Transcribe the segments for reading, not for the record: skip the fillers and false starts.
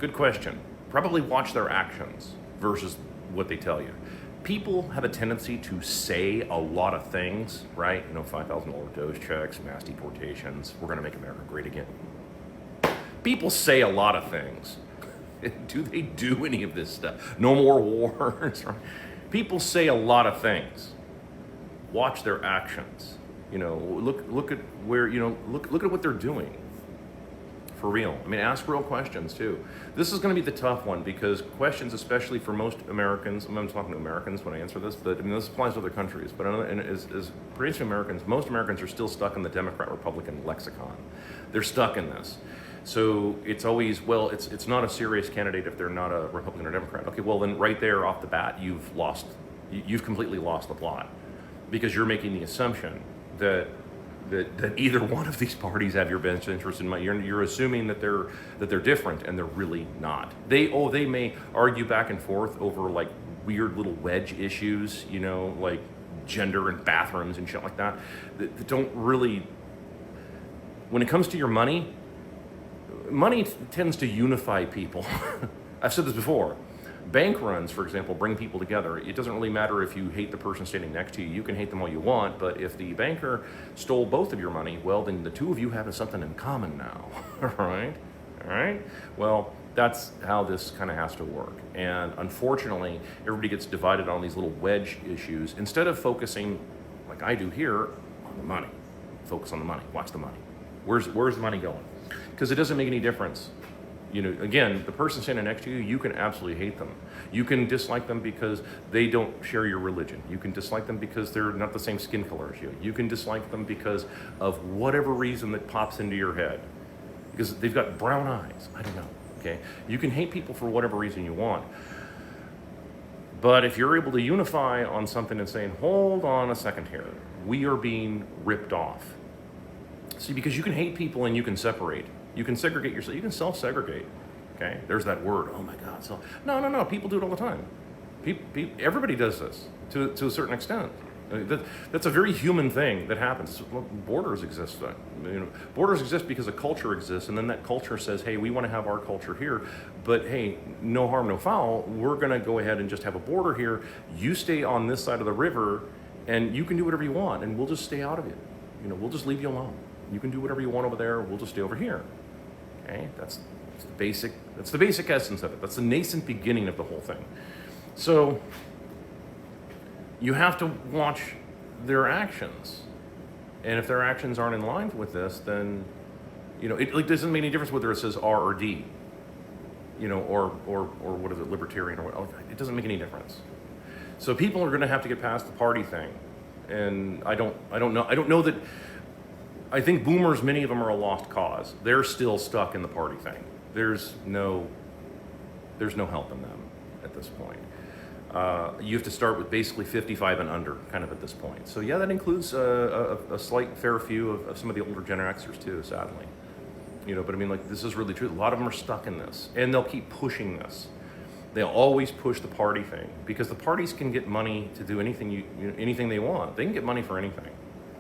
Good question. Probably watch their actions versus what they tell you. People have a tendency to say a lot of things, right? $5,000 dose checks, mass deportations, we're going to make America great again. People say a lot of things. Do they do any of this stuff? No more wars. People say a lot of things. Watch their actions. Look at where, look at what they're doing. For real. Ask real questions too. This is going to be the tough one because questions, especially for most Americans, I'm talking to Americans when I answer this, but this applies to other countries. But as pertains to Americans, most Americans are still stuck in the Democrat-Republican lexicon. They're stuck in this. So it's always, well, it's not a serious candidate if they're not a Republican or Democrat. Okay, well then right there off the bat, you've completely lost the plot because you're making the assumption that either one of these parties have your best interest in mind. You're assuming that they're different, and they're really not. They may argue back and forth over like weird little wedge issues, like gender and bathrooms and shit like that. That don't really. When it comes to your money tends to unify people. I've said this before. Bank runs, for example, bring people together. It doesn't really matter if you hate the person standing next to you. You can hate them all you want, but if the banker stole both of your money, well, then the two of you have something in common now, all right? Well, that's how this kind of has to work. And unfortunately, everybody gets divided on these little wedge issues instead of focusing, like I do here, on the money. Focus on the money. Watch the money. Where's the money going? Because it doesn't make any difference. Again, the person standing next to you, you can absolutely hate them. You can dislike them because they don't share your religion. You can dislike them because they're not the same skin color as you. You can dislike them because of whatever reason that pops into your head. Because they've got brown eyes. I don't know, okay? You can hate people for whatever reason you want. But if you're able to unify on something and saying, hold on a second here, we are being ripped off. See, because you can hate people and you can separate. You can segregate yourself. You can self-segregate. Okay, there's that word. Oh my God. So no. People do it all the time. Everybody does this to a certain extent. That's a very human thing that happens. Well, borders exist. Borders exist because a culture exists, and then that culture says, "Hey, we want to have our culture here, but hey, no harm, no foul. We're going to go ahead and just have a border here. You stay on this side of the river, and you can do whatever you want, and we'll just stay out of it. We'll just leave you alone. You can do whatever you want over there. We'll just stay over here." Okay, that's the basic essence of it. That's the nascent beginning of the whole thing. So you have to watch their actions, and if their actions aren't in line with this, then it doesn't make any difference whether it says R or D, or what is it, libertarian or what? It doesn't make any difference. So people are going to have to get past the party thing, and I don't know that. I think boomers, many of them are a lost cause. They're still stuck in the party thing. There's no helping them at this point. You have to start with basically 55 and under, kind of at this point. So yeah, that includes a slight fair few of some of the older Gen Xers too, sadly. But this is really true. A lot of them are stuck in this, and they'll keep pushing this. They'll always push the party thing because the parties can get money to do anything they want. They can get money for anything.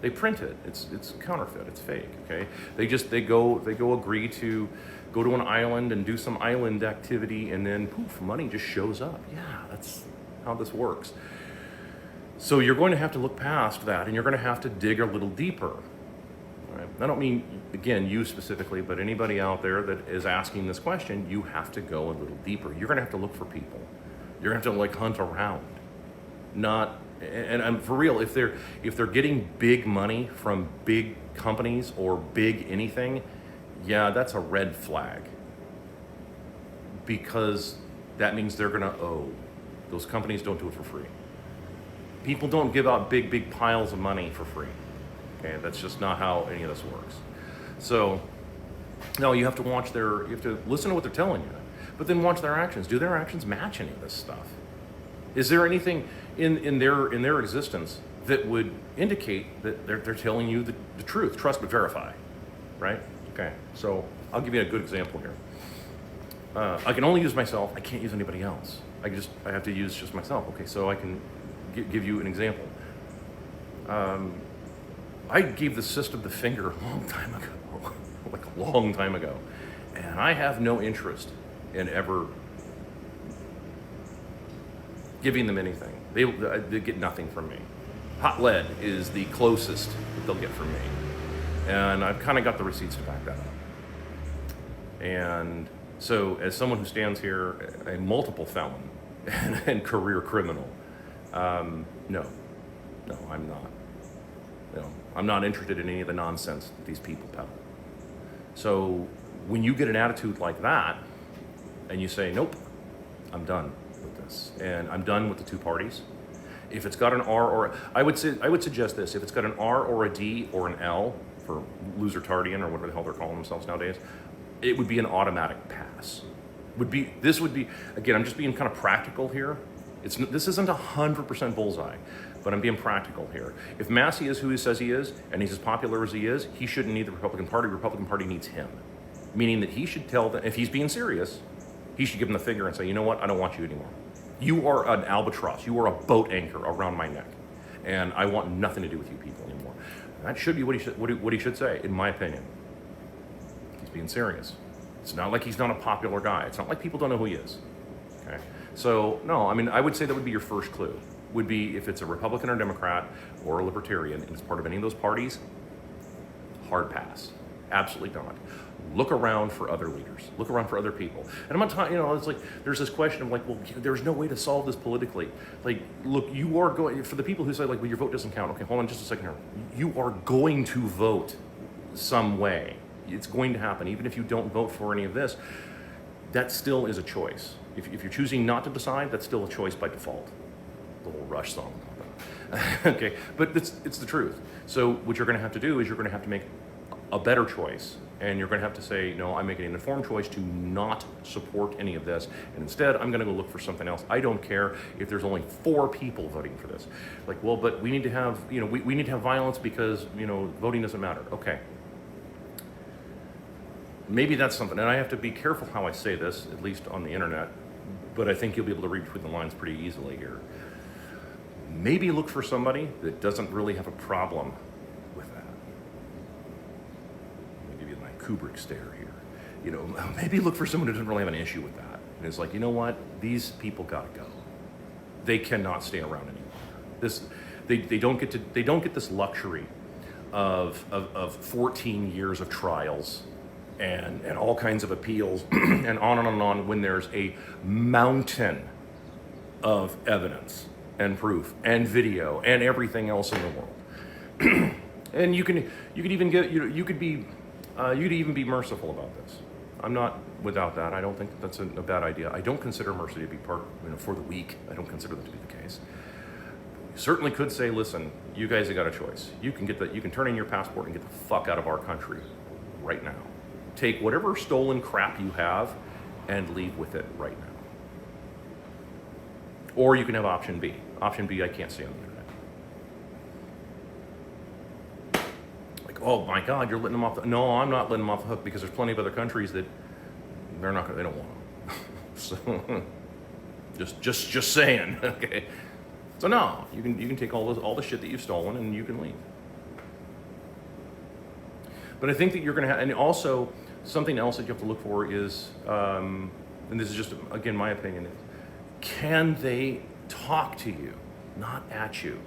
They print it. It's counterfeit. It's fake. Okay. They go agree to go to an island and do some island activity, and then poof, money just shows up. Yeah, that's how this works. So you're going to have to look past that, and you're going to have to dig a little deeper. All right? I don't mean, again, you specifically, but anybody out there that is asking this question, you have to go a little deeper. You're going to have to look for people. You're going to have to hunt around, not. And for real, if they're getting big money from big companies or big anything, yeah, that's a red flag. Because that means they're gonna owe. Those companies don't do it for free. People don't give out big piles of money for free. Okay, that's just not how any of this works. So, no, you have to listen to what they're telling you, but then watch their actions. Do their actions match any of this stuff? Is there anything in their existence that would indicate that they're telling you the truth? Trust but verify, right? Okay, so I'll give you a good example here. I can only use myself. I can't use anybody else. I have to use just myself. Okay, so I can give you an example. I gave the system the finger a long time ago, like a long time ago, and I have no interest in ever giving them anything. They get nothing from me. Hot lead is the closest that they'll get from me. And I've kind of got the receipts to back that up. And so as someone who stands here, a multiple felon and career criminal, no, I'm not. I'm not interested in any of the nonsense that these people peddle. So when you get an attitude like that and you say, nope, I'm done with this, and I'm done with the two parties. If it's got an R or I would suggest this: if it's got an R or a D or an L for loser tardian or whatever the hell they're calling themselves nowadays, it would be an automatic pass. This would be again. I'm just being kind of practical here. This isn't 100% bullseye, but I'm being practical here. If Massey is who he says he is, and he's as popular as he is, he shouldn't need the Republican Party. The Republican Party needs him. Meaning that he should tell them, if he's being serious, he should give them the finger and say, you know what, I don't want you anymore. You are an albatross. You are a boat anchor around my neck. And I want nothing to do with you people anymore. That should be what he should say, in my opinion. He's being serious. It's not like he's not a popular guy. It's not like people don't know who he is. Okay? So, no, I mean, I would say that would be your first clue. Would be if it's a Republican or Democrat or a Libertarian and it's part of any of those parties, hard pass. Absolutely not. Look around for other leaders. Look around for other people. And I'm not talking, it's like, there's this question of like, well, there's no way to solve this politically. Like, look, you are going, for the people who say like, well, your vote doesn't count. Okay, hold on just a second here. You are going to vote some way. It's going to happen. Even if you don't vote for any of this, that still is a choice. If you're choosing not to decide, that's still a choice by default. The whole Rush song. Okay, but it's the truth. So what you're going to have to do is you're going to have to make a better choice, and you're going to have to say, no, I'm making an informed choice to not support any of this, and instead I'm going to go look for something else. I don't care if there's only 4 people voting for this. Like, well, but we need to have, we need to have violence because, voting doesn't matter. Okay. Maybe that's something, and I have to be careful how I say this, at least on the internet, but I think you'll be able to read between the lines pretty easily here. Maybe look for somebody that doesn't really have a problem with that. Let me give you my Kubrick stare here. Maybe look for someone who doesn't really have an issue with that. And it's like, you know what? These people gotta go. They cannot stay around anymore. They don't get this luxury of 14 years of trials and all kinds of appeals and on when there's a mountain of evidence and proof and video and everything else in the world. And you could even be merciful about this. I'm not without that. I don't think that's a bad idea. I don't consider mercy to be part, for the weak. I don't consider that to be the case. You certainly could say, listen, you guys have got a choice. You can turn in your passport and get the fuck out of our country right now. Take whatever stolen crap you have and leave with it right now. Or you can have option B. Option B, I can't say on the internet. Like, oh my God, you're letting them off. No, I'm not letting them off the hook because there's plenty of other countries that they don't want them. So, just saying. Okay. So no, you can take all the shit that you've stolen and you can leave. But I think that you're going to have, and also something else that you have to look for is, and this is just, again, my opinion, can they talk to you, not at you?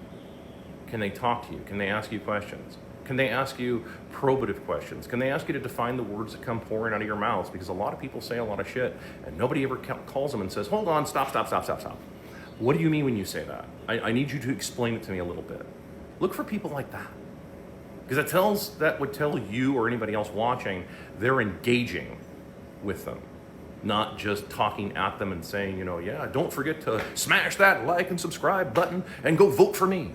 Can they talk to you? Can they ask you questions? Can they ask you probative questions? Can they ask you to define the words that come pouring out of your mouths? Because a lot of people say a lot of shit, and nobody ever calls them and says, hold on, stop. What do you mean when you say that? I need you to explain it to me a little bit. Look for people like that. Because that would tell you or anybody else watching they're engaging with them, not just talking at them and saying, yeah, don't forget to smash that like and subscribe button and go vote for me.